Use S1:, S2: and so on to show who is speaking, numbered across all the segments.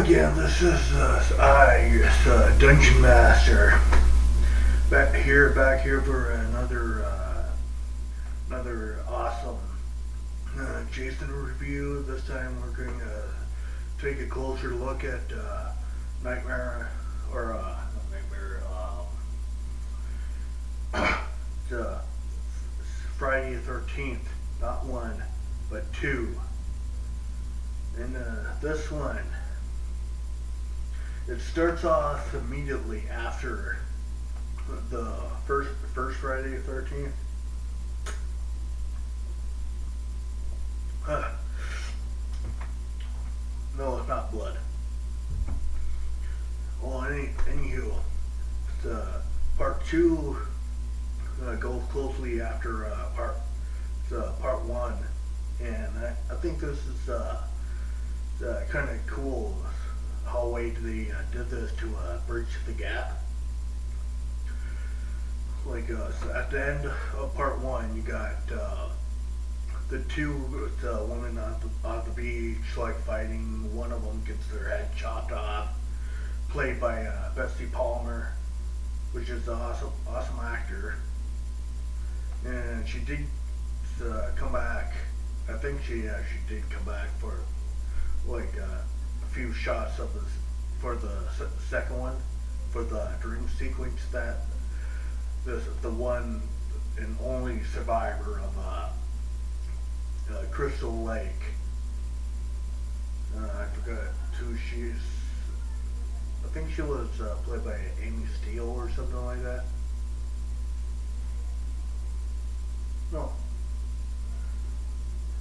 S1: again, this is Dungeon Master back here for another awesome Jason review. This time we're going to take a closer look at Nightmare or not Nightmare. It's Friday the 13th, not one, but two. And this one, it starts off immediately after the first Friday the 13th. No, it's not blood. Well, anywho, part two goes closely after part one, and I think this is kind of cool how they did this to bridge the gap. Like so at the end of part one, you got the two women on the beach, like fighting. One of them gets their head chopped off, played by Betsy Palmer, which is an awesome actor. And she did come back. I think she did come back for like a few shots of this for the second one, for the dream sequence, that the one and only survivor of Crystal Lake. I forgot who she's. I think she was played by Amy Steele or something like that. No.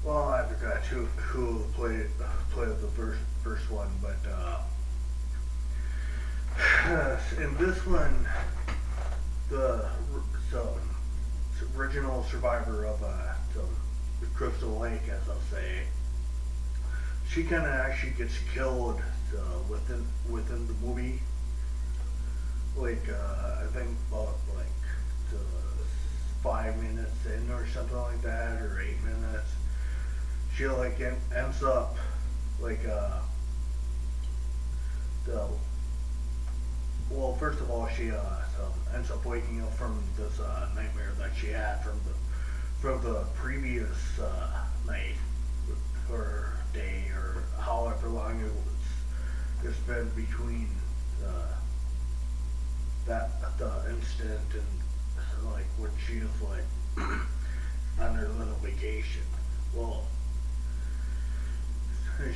S1: Well, I forgot who played the first one, but in this one, the original survivor of the Crystal Lake, as I'll say, she kind of actually gets killed within the movie. Like I think about like 5 minutes in or something like that, or 8 minutes. She like ends up like well, first of all, she ends up waking up from this nightmare that she had from the previous night or day, or however long it's been between the instant and like when she was like on her little vacation. Well,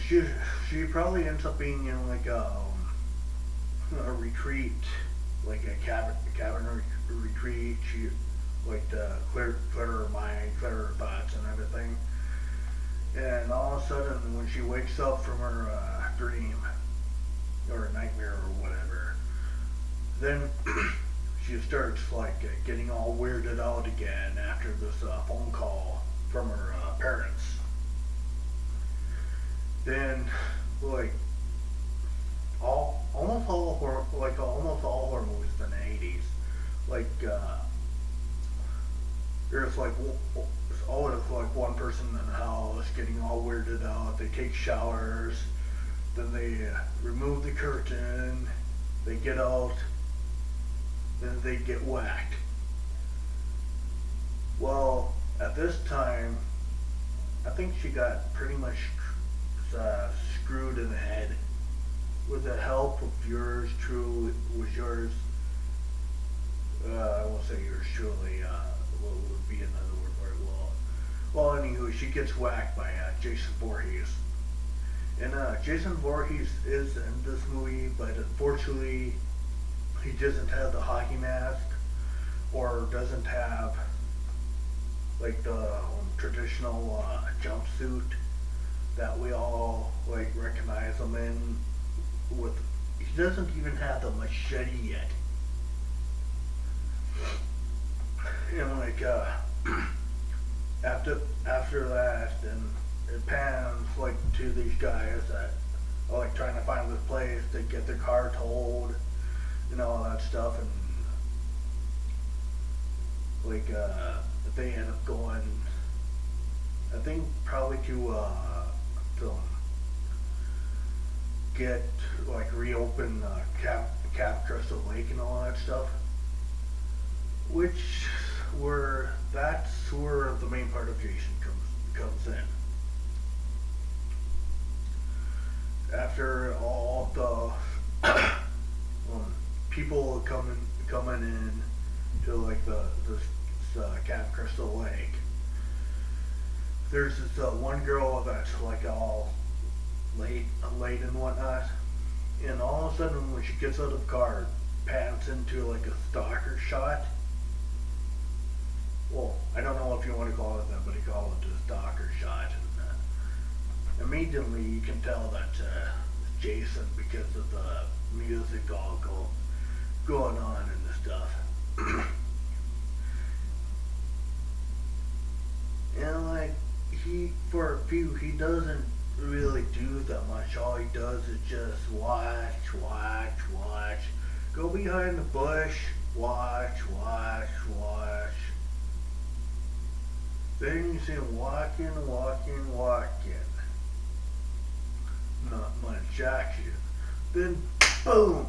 S1: she probably ends up being in like a retreat, like a cabin retreat. She like to clear her mind, clear her thoughts and everything. And all of a sudden, when she wakes up from her dream or nightmare or whatever, then she starts like getting all weirded out again after this phone call from her parents. Then, like almost all horror movies in the 80s, like there's like always like one person in the house getting all weirded out. They take showers, then they remove the curtain, they get out, then they get whacked. Well, at this time, I think she got pretty much screwed in the head with the help of yours truly. I won't say yours truly. What would be another word for it? Well, anywho, she gets whacked by Jason Voorhees. And Jason Voorhees is in this movie, but unfortunately, he doesn't have the hockey mask, or doesn't have like the traditional jumpsuit that we all like recognize him in. He doesn't even have the machete yet. And like after that, then it pans like to these guys that are like trying to find this place to get their car towed and all that stuff, and like they end up going, I think probably to get like reopen Cap Crystal Lake and all that stuff, which that's where the main part of Jason comes in. After all the people coming in to like this Cap Crystal Lake, there's this one girl that's like all late and whatnot, and all of a sudden when she gets out of the car, pans into like a stalker shot. Well, I don't know if you want to call it that, but he called it a stalker shot. And immediately you can tell that it's Jason because of the music all going on and the stuff. And like he doesn't really do that much. All he does is just watch. Go behind the bush, watch. Then you see him walking. Not much action. Then boom,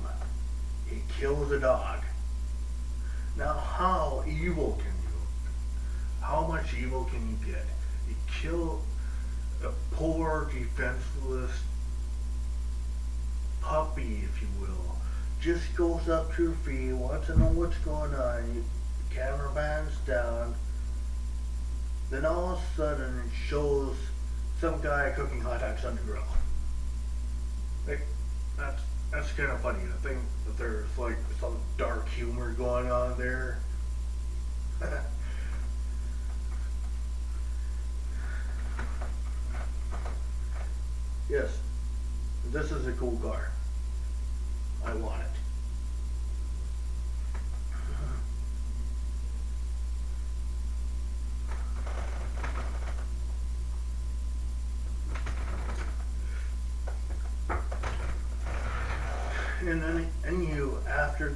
S1: he kills a dog. Now how evil can you? How much evil can you get? You kill a poor, defenseless puppy, if you will. Just goes up to her feet, wants to know what's going on. The camera pans down. Then all of a sudden it shows some guy cooking hot dogs on the grill. Like, that's kind of funny. I think that there's like some dark humor going on there. Yes, this is a cool car. I want it. And then, after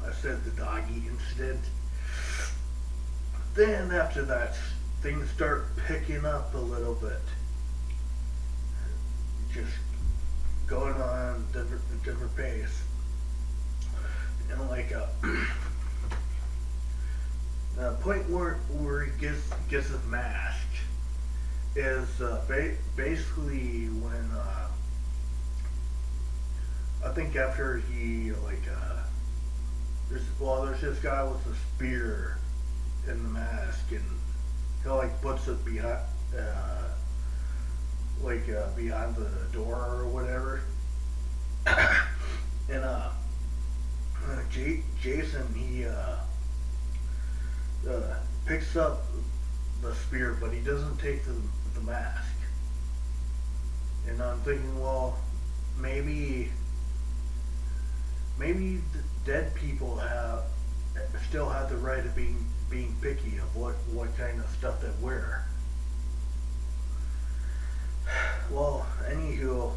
S1: I said the doggy incident, then after that, things start picking up a little bit. Just going on different pace. And like the point where he gets his mask is basically when I think after he like there's this guy with a spear in the mask, and he like puts it behind behind the door or whatever. And Jason, he picks up the spear, but he doesn't take the mask. And I'm thinking, well, maybe the dead people still have the right of being picky of what kind of stuff they wear. Well, anywho,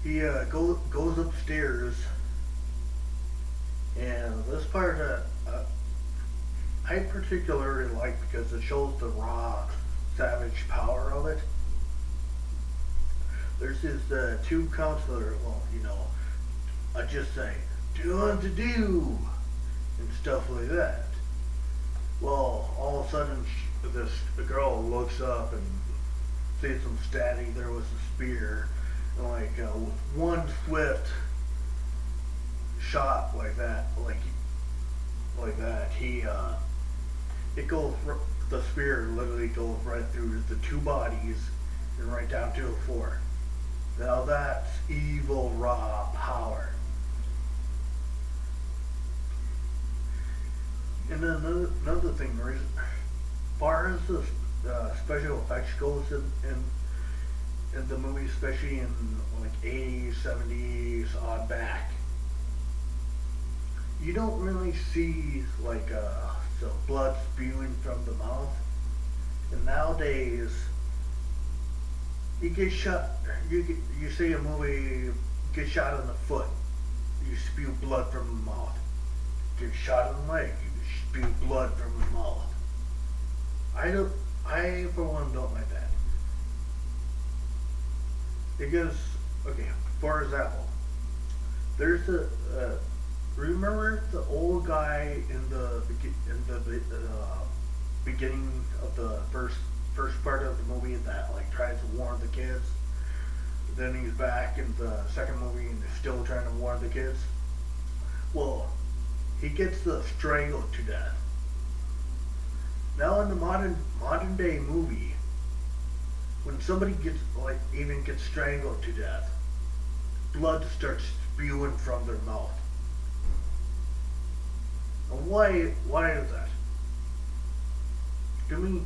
S1: he goes upstairs, and this part I particularly like because it shows the raw, savage power of it. There's this two counselors, well, I just say, do unto do, and stuff like that. Well, all of a sudden, the girl looks up and sees him standing there with a spear, and like with one swift shot like that, the spear literally goes right through the two bodies and right down to the floor. Now that's evil raw power. And then another thing, as far as the special effects goes in the movie, especially in like 80s, 70s, on back, you don't really see like the blood spewing from the mouth. And nowadays, you get shot. You see a movie, get shot in the foot, you spew blood from the mouth. Get shot in the leg, you spew blood from the mouth. I for one don't like that. Because, okay, for example, there's a, remember the old guy in the beginning of the first part of the movie that like tries to warn the kids. Then he's back in the second movie and is still trying to warn the kids. Well, he gets strangled to death. Now in the modern day movie, when somebody gets like even gets strangled to death, blood starts spewing from their mouth. And why is that? To me,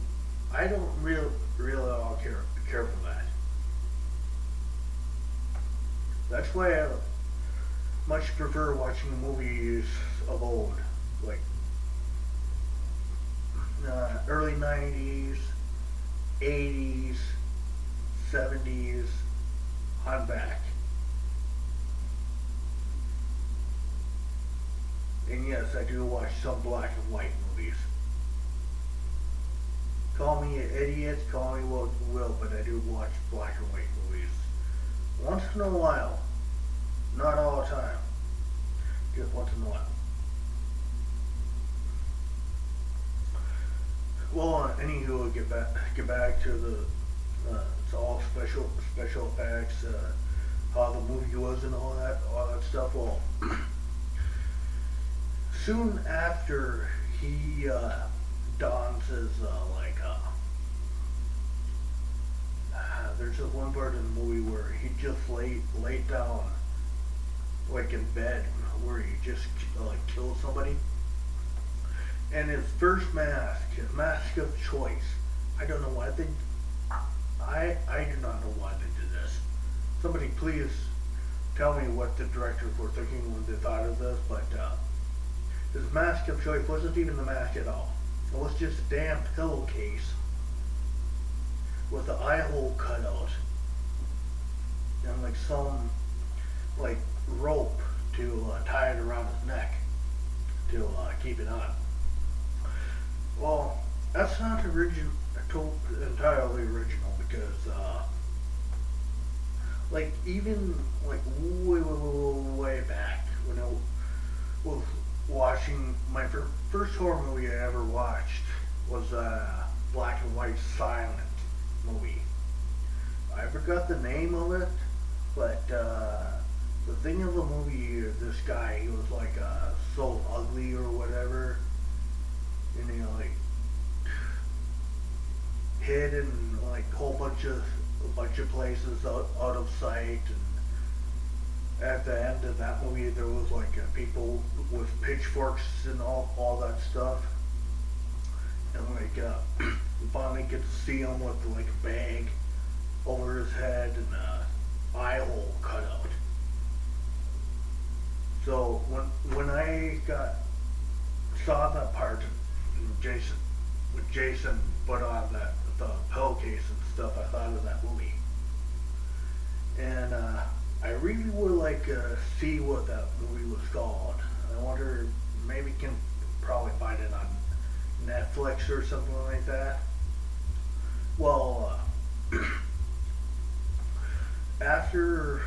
S1: I don't really all care for that. That's why I much prefer watching movies of old, like early 90s, 80s, 70s, on back. And yes, I do watch some black and white movies. Call me an idiot, call me what you will, but I do watch black and white movies. Once in a while. Not all the time. Just once in a while. Well, anywho, get back to the it's all special effects, how the movie was and all that stuff. Well, soon after he dons his there's this one part in the movie where he just laid down like in bed where he just like killed somebody. And his first mask, his mask of choice, I don't know why I do not know why they did this. Somebody please tell me what the directors were thinking when they thought of this, but his mask of choice wasn't even the mask at all. It was just a damn pillowcase with the eye hole cut out and like some like rope to tie it around his neck to keep it on. Well, that's not entirely original because like even like way back when I was watching my first horror movie I ever watched was a black and white silent movie. I forgot the name of it, but the thing of the movie, this guy, he was like so ugly or whatever, and he like hid in like a bunch of places out of sight. And at the end of that movie, there was like people with pitchforks and all that stuff. And like you finally get to see him with like a bag over his head and an eye hole cut out. So when I saw that part, Jason put on the pillowcase and stuff, I thought of that movie. And I really would like to see what that movie was called. I wonder, maybe can probably find it on Netflix or something like that. Well, after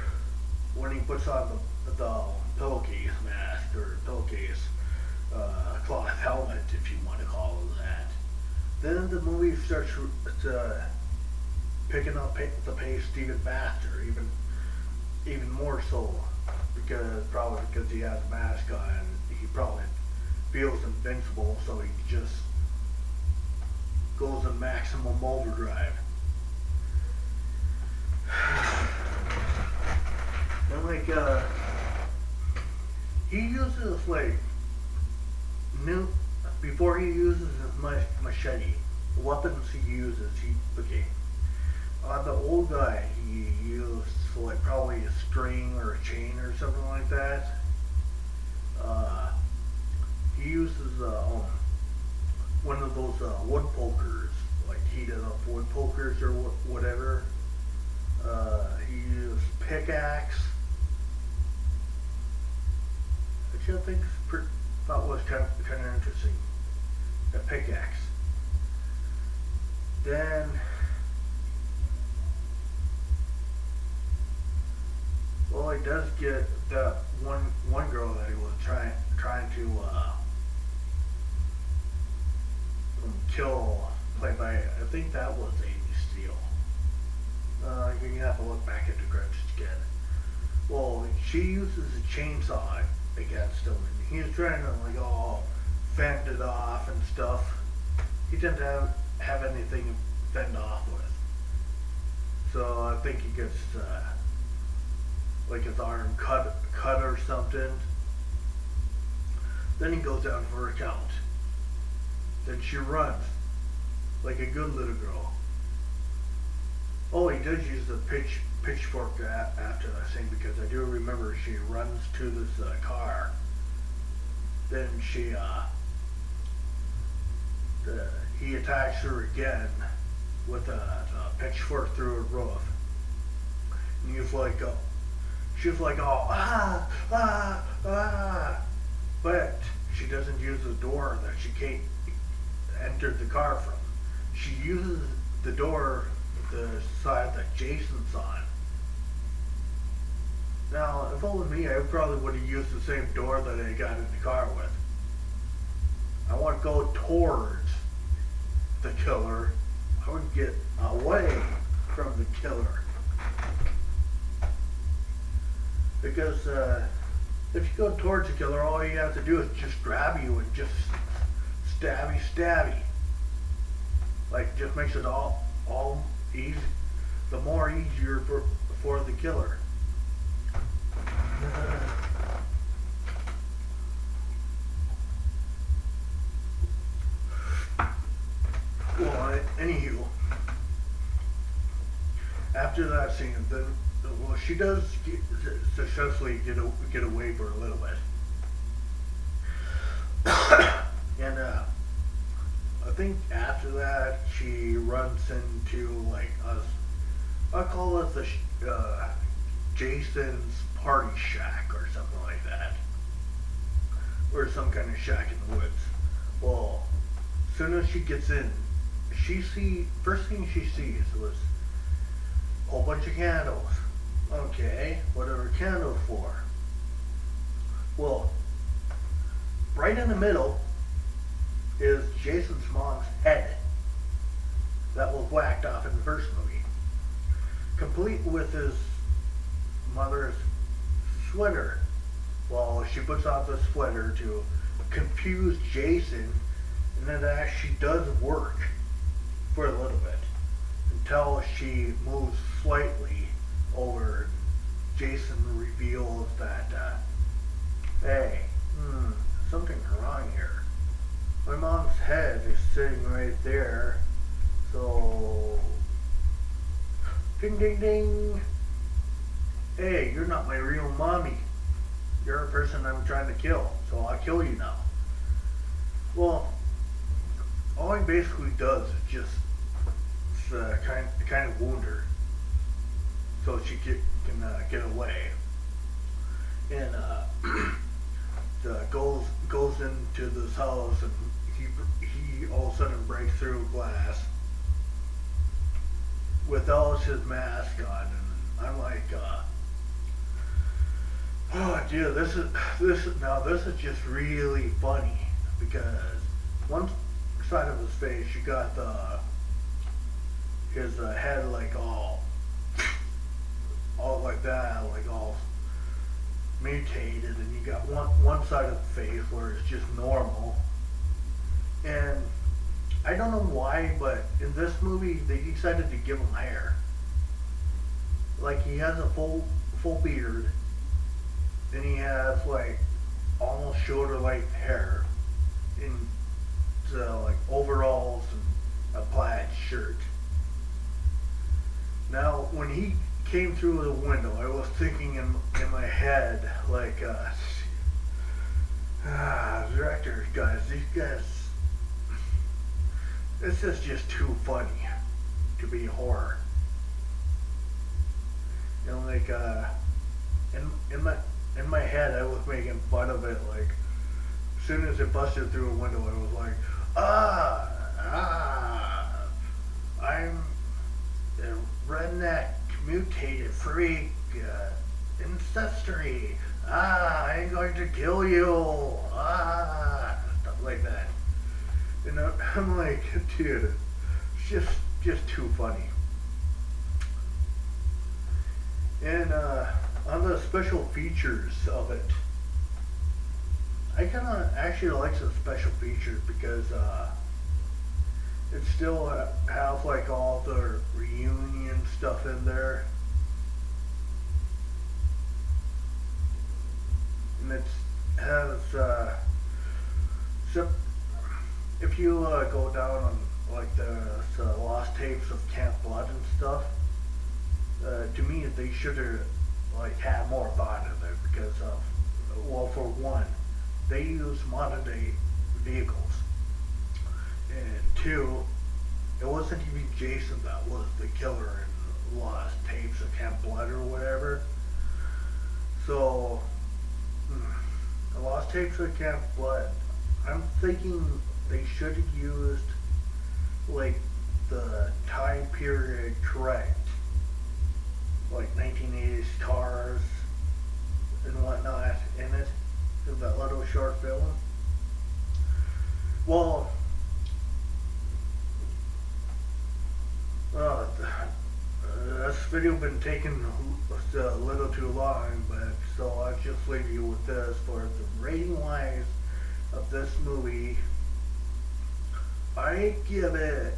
S1: when he puts on the pillowcase mask or pillowcase cloth helmet, if you want to call it that, then the movie starts picking up the pace even faster, even more so, probably because he has a mask on, he probably feels invincible, so he just goes in maximum overdrive. And like he uses like before he uses his machete, the weapons he uses, the old guy, he used like probably a string or a chain or something like that. He uses one of those wood pokers, like heated up wood pokers or whatever. He used pickaxe, which I thought was kind of interesting. A pickaxe. Then he does get the one girl that he was trying to kill, played by, I think that was Amy Steele. You're gonna have to look back at the credits again. Well, she uses a chainsaw against him, and he's trying to like all fend it off and stuff. He didn't have anything to fend off with. So I think he gets like his arm cut or something. Then he goes down for a count. Then she runs like a good little girl. Oh, he does use the pitchfork after that scene, because I do remember she runs to this car. Then he attacks her again with a pitchfork through her roof. And she's like, oh, but she doesn't use the door that she can't enter the car from. She uses the door, the side that Jason's on. Now, if it was me, I probably would have used the same door that I got in the car with. I want to go towards the killer. I would get away from the killer. Because if you go towards the killer, all you have to do is just grab you and just stabby. Like, just makes it all easy, the more easier for the killer. Well, anywho, after that scene, then, well, she does successfully get away for a little bit. And I think after that, she runs into like I'll call it the Jason's party shack or something like that, or some kind of shack in the woods. Well, as soon as she gets in, first thing she sees was a whole bunch of candles. Okay, what are the candles for? Well, right in the middle is Jason's mom's head that was whacked off in the first movie, complete with his mother's sweater. Well, she puts on the sweater to confuse Jason, and it actually does work for a little bit until she moves slightly over. Jason reveals that hey, something's wrong here. My mom's head is sitting right there, so ding ding ding. Hey, you're not my real mommy. You're a person I'm trying to kill, so I'll kill you now. Well, all he basically does is just kind of wound her, so she can get away. And goes into this house, and he all of a sudden breaks through glass without his mask on, and I'm like, oh dude, this is just really funny, because one side of his face you got his head like all like that, like all mutated, and you got one side of the face where it's just normal. And I don't know why, but in this movie they decided to give him hair. Like, he has a full beard, and he has like almost shoulder length hair, in like overalls and a plaid shirt. Now, when he came through the window, I was thinking in my head, like, directors, these guys, this is just too funny to be horror. You know, like, in my head, I was making fun of it. Like, as soon as it busted through a window, I was like, I'm the redneck mutated freak. ancestry. I'm going to kill you. Stuff like that. And I'm like, dude, it's just too funny. And on the special features of it, I kind of actually like the special features because it still has like all the reunion stuff in there, and it has if you go down on like the lost tapes of Camp Blood and stuff. To me, they should have like had more thought in there because of, well, for one, they use modern day vehicles, and two, it wasn't even Jason that was the killer in Lost Tapes of Camp Blood or whatever. So, the Lost Tapes of Camp Blood, I'm thinking they should have used like the time period correct, like 1980s cars and whatnot in it, in that little short film. Well, this video been taking a little too long, but so I'll just leave you with this. For the rating wise of this movie, I give it,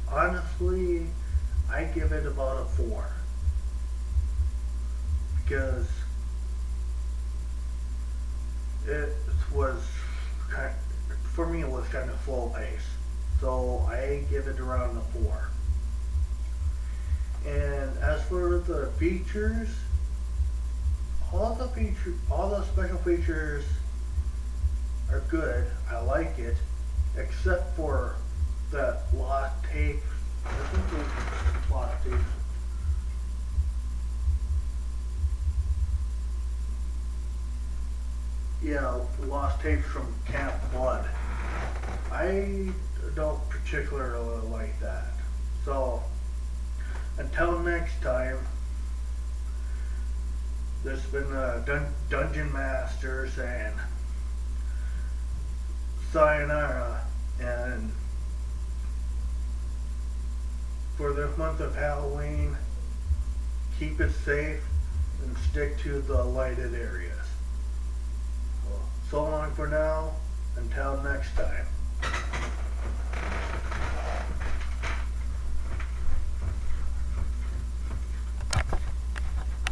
S1: honestly, I give it about a 4. Because it was kind of, for me it was kind of slow paced. So I give it around a 4. And as for the features, all the special features are good. I like it, except for that lost tape. I think it was lost tape. Yeah, lost tapes from Camp Blood. I don't particularly like that. So, until next time, this has been Dungeon Masters and sayonara. And for this month of Halloween, keep it safe and stick to the lighted areas. So long for now, until next time.